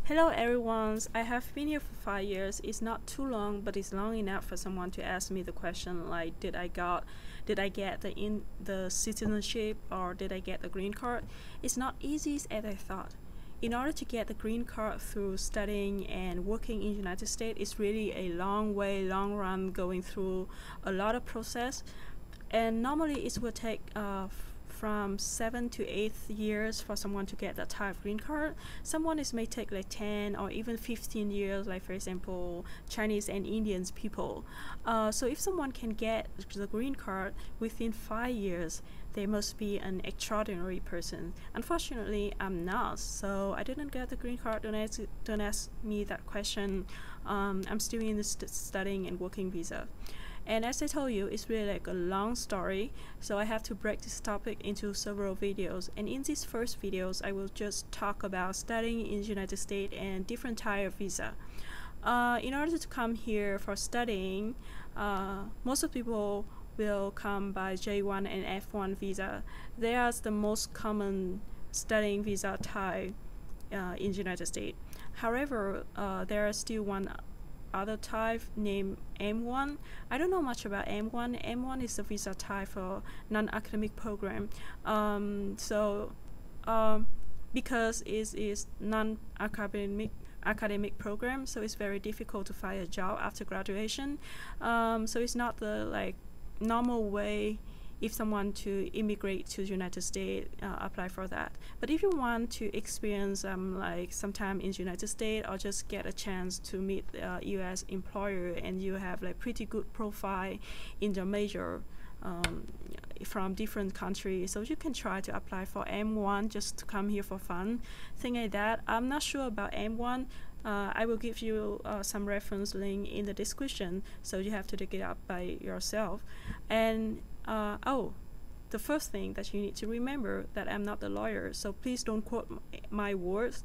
Hello everyone, I have been here for 5 years. It's not too long, but it's long enough for someone to ask me the question like did I get the citizenship or did I get the green card? It's not easy as I thought. In order to get the green card through studying and working in the United States, it's really a long run going through a lot of process. And normally it will take from 7 to 8 years for someone to get that type of green card. Someone may take like 10 or even 15 years, like for example Chinese and Indians people. So if someone can get the green card within 5 years, they must be an extraordinary person. Unfortunately, I'm not, so I didn't get the green card. Don't ask me that question. I'm still in the studying and working visa. And as I told you, it's really like a long story, so I have to break this topic into several videos. And in these first videos, I will just talk about studying in the United States and different type of visa. In order to come here for studying, most of people will come by J1 and F1 visa. They are the most common studying visa type in the United States. However, there are still one other type named M1. I don't know much about M1. M1 is a visa type for non-academic program. Because it is non-academic program, so it's very difficult to find a job after graduation. So it's not the normal way if someone to immigrate to the United States, apply for that. But if you want to experience sometime in the United States or just get a chance to meet a U.S. employer and you have pretty good profile in the major from different countries, so you can try to apply for M1 just to come here for fun, thing like that. I'm not sure about M1. I will give you some reference link in the description, so you have to dig it up by yourself. And the first thing that you need to remember that I'm not a lawyer, so please don't quote my words.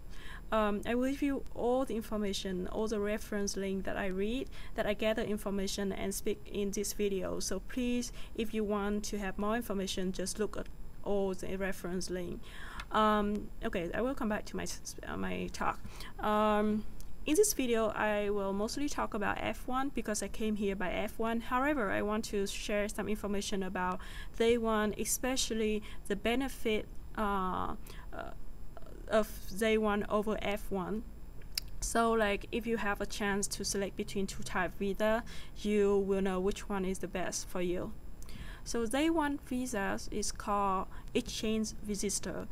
I will give you all the information, all the reference link that I read, that I gather information and speak in this video. So please, if you want to have more information, just look at all the reference link. Okay, I will come back to my talk. In this video, I will mostly talk about F1 because I came here by F1. However, I want to share some information about Day1, especially the benefit of Day1 over F1. So if you have a chance to select between two type visa, you will know which one is the best for you. So Day1 visa is called exchange visitor.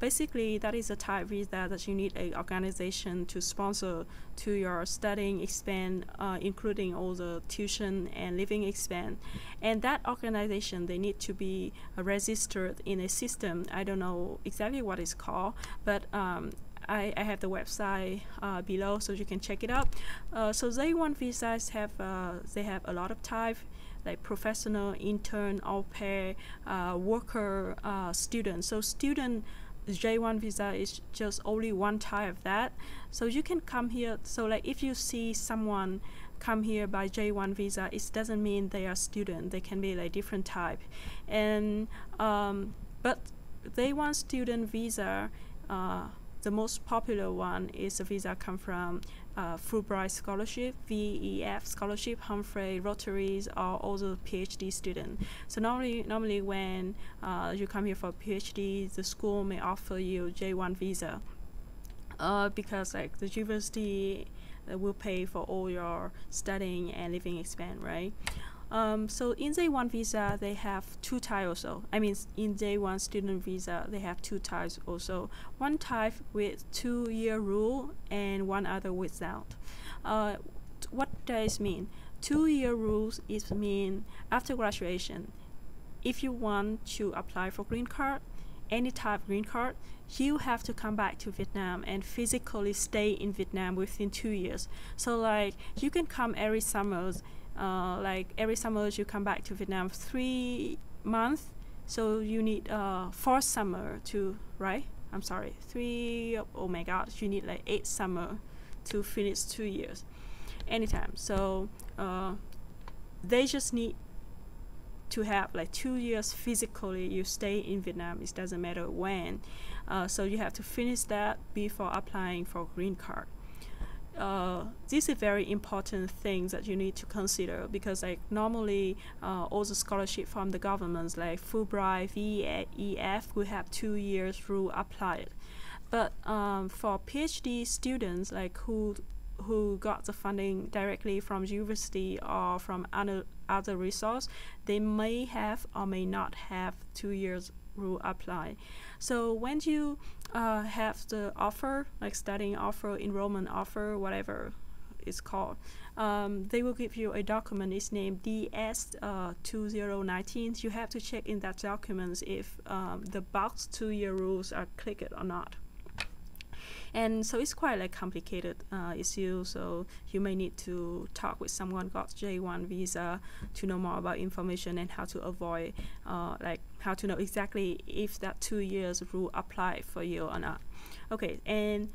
Basically, that is a type visa that you need an organization to sponsor to your studying expense, including all the tuition and living expense. And that organization, they need to be registered in a system. I don't know exactly what it's called, but I have the website below, so you can check it out. So Day1 visas have they have a lot of types, like professional, intern, au pair, worker, student. So student J1 visa is just only one type of that. So you can come here. So if you see someone come here by J1 visa, it doesn't mean they are student. They can be different type. And but Day1 student visa, the most popular one is a visa come from Fulbright Scholarship, VEF Scholarship, Humphrey, Rotaries, or also PhD student. So normally when you come here for PhD, the school may offer you J1 visa because the university will pay for all your studying and living expense, right? So in Day1 visa, they have two types also. I mean, in Day1 student visa, they have two types also. One type with 2-year rule and one other without. What does it mean? 2-year rules is mean after graduation, if you want to apply for green card, any type of green card, you have to come back to Vietnam and physically stay in Vietnam within 2 years. So you can come every summer. Every summer you come back to Vietnam 3 months, so you need 4 summer to, right? I'm sorry, 3, oh my god, you need 8 summer to finish 2 years anytime. So they just need to have like 2 years physically you stay in Vietnam. It doesn't matter when. So you have to finish that before applying for green card. This is very important things that you need to consider, because like normally all the scholarship from the governments like Fulbright, VEF will have 2 years rule applied. But for PhD students like who got the funding directly from university or from other resource, they may have or may not have 2 years rule apply. So when you have the offer, like studying offer, enrollment offer, whatever it's called, they will give you a document. It's named DS 2019. You have to check in that document if the box 2-year rules are clicked or not. And so it's quite like complicated issue. So you may need to talk with someone got J1 visa to know more about information and how to avoid, like how to know exactly if that 2 years rule apply for you or not. Okay, and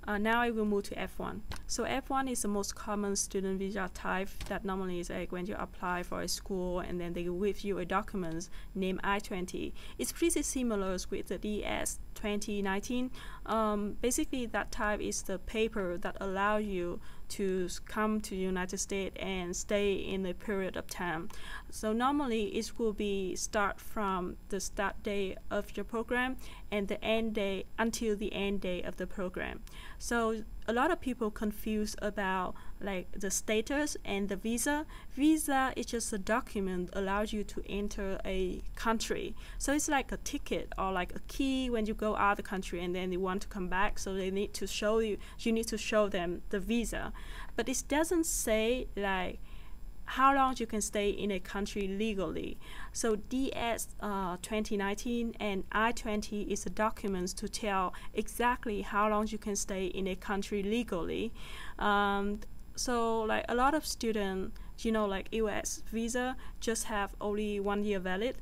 now I will move to F1. So F1 is the most common student visa type that normally is like when you apply for a school and then they give you a document named I-20. It's pretty similar with the DS 2019. Basically that type is the paper that allow you to come to the United States and stay in a period of time. So normally it will be start from the start day of your program and the end day until the end day of the program. So a lot of people confuse about like the status and the visa. Visa is just a document allows you to enter a country. So it's like a ticket or like a key when you go out of the country and then you want to come back. So they need to show you need to show them the visa. But it doesn't say like how long you can stay in a country legally. So DS 2019 and I-20 is the documents to tell exactly how long you can stay in a country legally. So like a lot of students, like US visa just have only 1 year valid.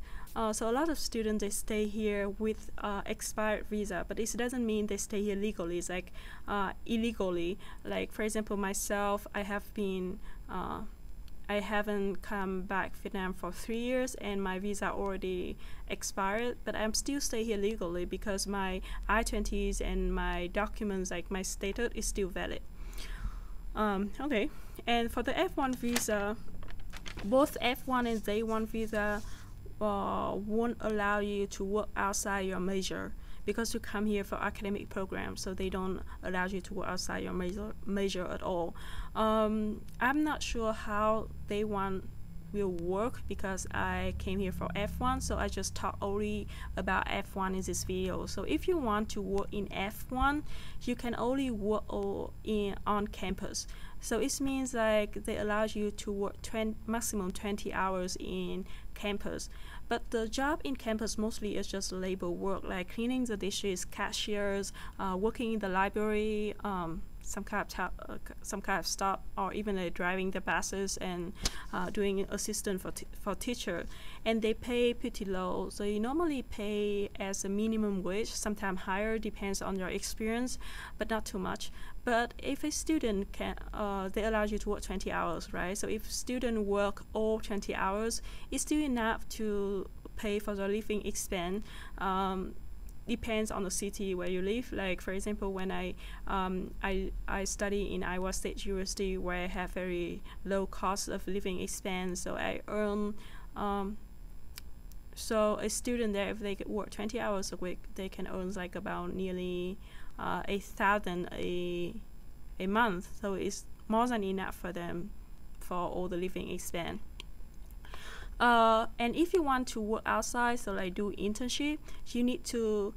So a lot of students, they stay here with expired visa, but this doesn't mean they stay here legally. It's like illegally. Like for example, myself, I haven't come back Vietnam for 3 years and my visa already expired, but I'm still stay here legally because my I-20s and my documents, like my status, is still valid. Okay, and for the F1 visa, both F1 and J1 visa won't allow you to work outside your major because you come here for academic programs, so they don't allow you to work outside your major at all. I'm not sure how J1 will work because I came here for F1, so I just talk only about F1 in this video. So if you want to work in F1, you can only work on campus. So it means like they allow you to work maximum 20 hours in campus. But the job in campus mostly is just labor work, like cleaning the dishes, cashiers, working in the library, some kind of stuff, or even driving the buses and doing assistant for teacher. And they pay pretty low. So you normally pay as a minimum wage, sometimes higher, depends on your experience, but not too much. But if a student can, they allow you to work 20 hours, right? So if student work all 20 hours, it's still enough to pay for the living expense. Depends on the city where you live. Like for example, when I study in Iowa State University, where I have very low cost of living expense, so I earn. So a student there, if they could work 20 hours a week, they can earn like about nearly $8,000 a month. So it's more than enough for them for all the living expense. And if you want to work outside, so like do internship, you need to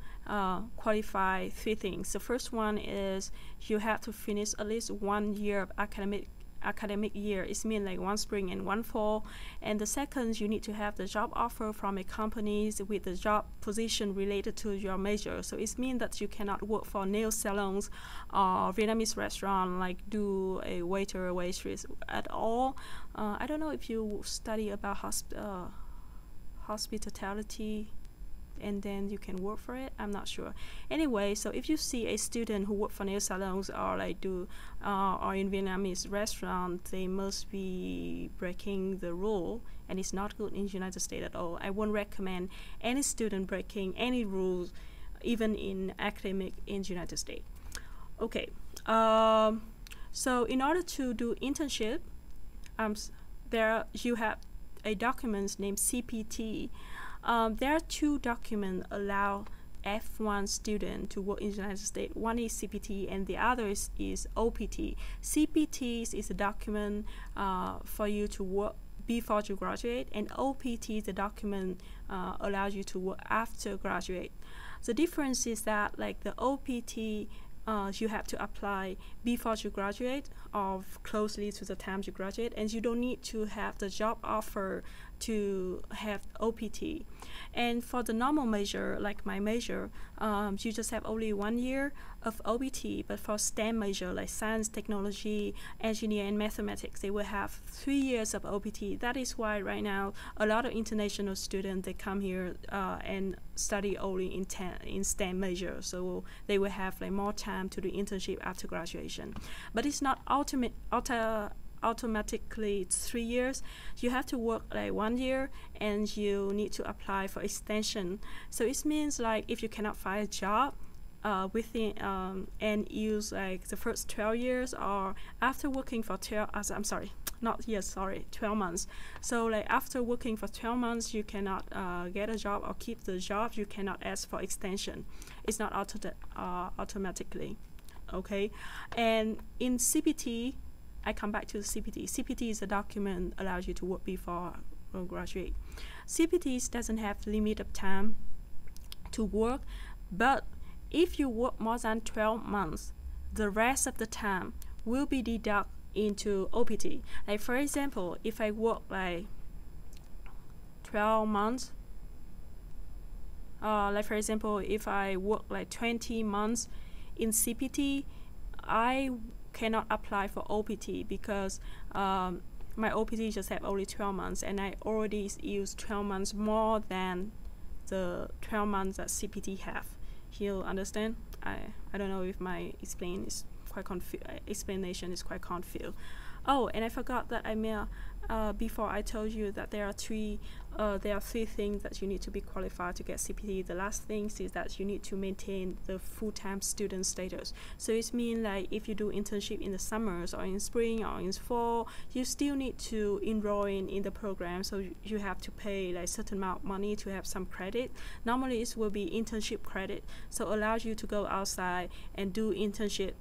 qualify 3 things. The first one is you have to finish at least 1 year of academic year. It means like 1 spring and 1 fall. And the second, you need to have the job offer from a company with the job position related to your major. So it means that you cannot work for nail salons or Vietnamese restaurant, like do a waiter or waitress at all. I don't know if you study about hospitality and then you can work for it. I'm not sure. Anyway, so if you see a student who work for nail salons or like do or in Vietnamese restaurant, they must be breaking the rule, and it's not good in the United States at all. I won't recommend any student breaking any rules, even in academic in the United States. Okay, so in order to do internship, there you have a document named CPT. There are two documents allow F1 student to work in the United States. One is CPT and the other is OPT. CPT is a document for you to work before you graduate, and OPT, the document allows you to work after graduate. The difference is that like the OPT, you have to apply before you graduate or closely to the time you graduate, and you don't need to have the job offer to have OPT. And for the normal major, like my major, you just have only 1 year of OPT, but for STEM major like science, technology, engineering, and mathematics, they will have 3 years of OPT. That is why right now a lot of international students, they come here and study only in STEM major, so they will have like more time to do internship after graduation. But it's not automatically 3 years. You have to work like 1 year, and you need to apply for extension. So it means like if you cannot find a job within and use like the first 12 years, or after working for 12 months. So like after working for 12 months, you cannot get a job or keep the job. You cannot ask for extension. It's not automatically. Okay, and in CPT, I come back to the CPT. CPT is a document allows you to work before graduate. CPT doesn't have limit of time to work, but if you work more than 12 months, the rest of the time will be deducted into OPT. Like for example, if I work like 12 months, like for example, if I work like 20 months in CPT, I cannot apply for OPT because my OPT just have only 12 months, and I already used 12 months more than the 12 months that CPT have. You understand? I don't know if my explanation is quite confused. Oh, and I forgot that before I told you that there are three things that you need to be qualified to get CPT. The last thing is that you need to maintain the full-time student status. So it means like if you do internship in the summers or in spring or in fall, you still need to enroll in the program. So you have to pay like certain amount of money to have some credit. Normally it will be internship credit, so allows you to go outside and do internship.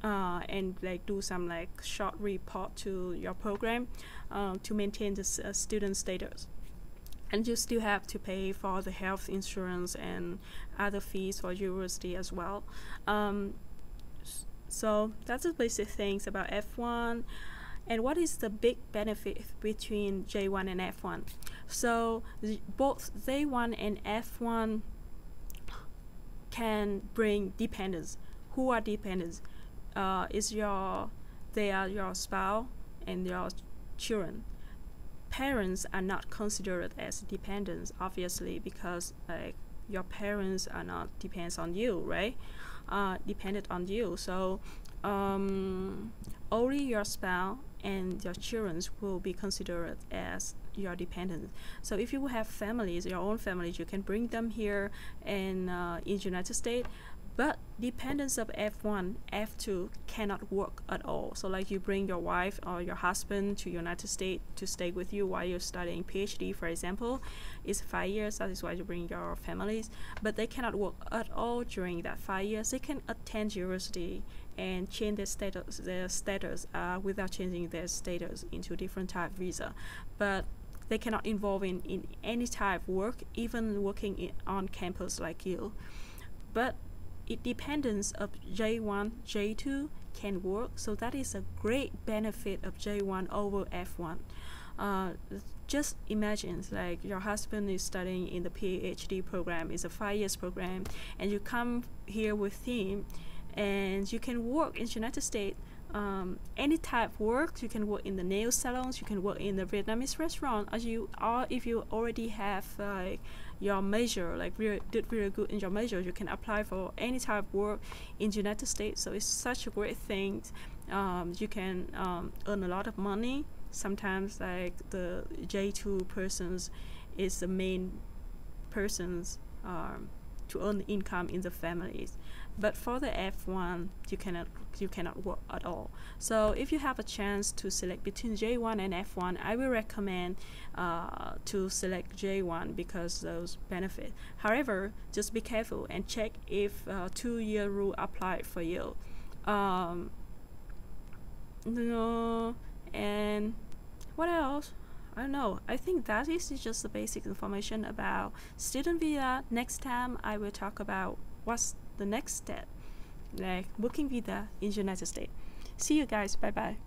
And like do some like short report to your program to maintain the student status. And you still have to pay for the health insurance and other fees for university as well. So that's the basic things about F1. And what is the big benefit between J1 and F1? So both J1 and F1 can bring dependents. Who are dependents? They are your spouse and your children. Parents are not considered as dependents, obviously, because like your parents are not dependent on you, right? Dependent on you. So only your spouse and your children will be considered as your dependents. So if you have families, your own families, you can bring them here in United States. But dependents of F1, F2 cannot work at all. So like you bring your wife or your husband to United States to stay with you while you're studying PhD, for example. It's 5 years, that is why you bring your families. But they cannot work at all during that 5 years. They can attend university and change their status without changing their status into different type of visa. But they cannot involve in any type of work, even working on campus like you. But it dependence of J1, J2 can work, so that is a great benefit of J1 over F1. Just imagine like your husband is studying in the PhD program, it's a 5 years program, and you come here with him, and you can work in the United States any type of work. You can work in the nail salons, you can work in the Vietnamese restaurant, if you already have like your major, like did really good in your major, you can apply for any type of work in the United States. So it's such a great thing. You can earn a lot of money. Sometimes like the J2 persons is the main persons to earn income in the families, but for the F1 you cannot work at all. So if you have a chance to select between J1 and F1, I will recommend to select J1 because those benefit. However, just be careful and check if 2-year rule apply for you. And what else? I don't know. I think that is just the basic information about student visa. Next time I will talk about what's the next step, like working visa in the United States. See you guys. Bye bye.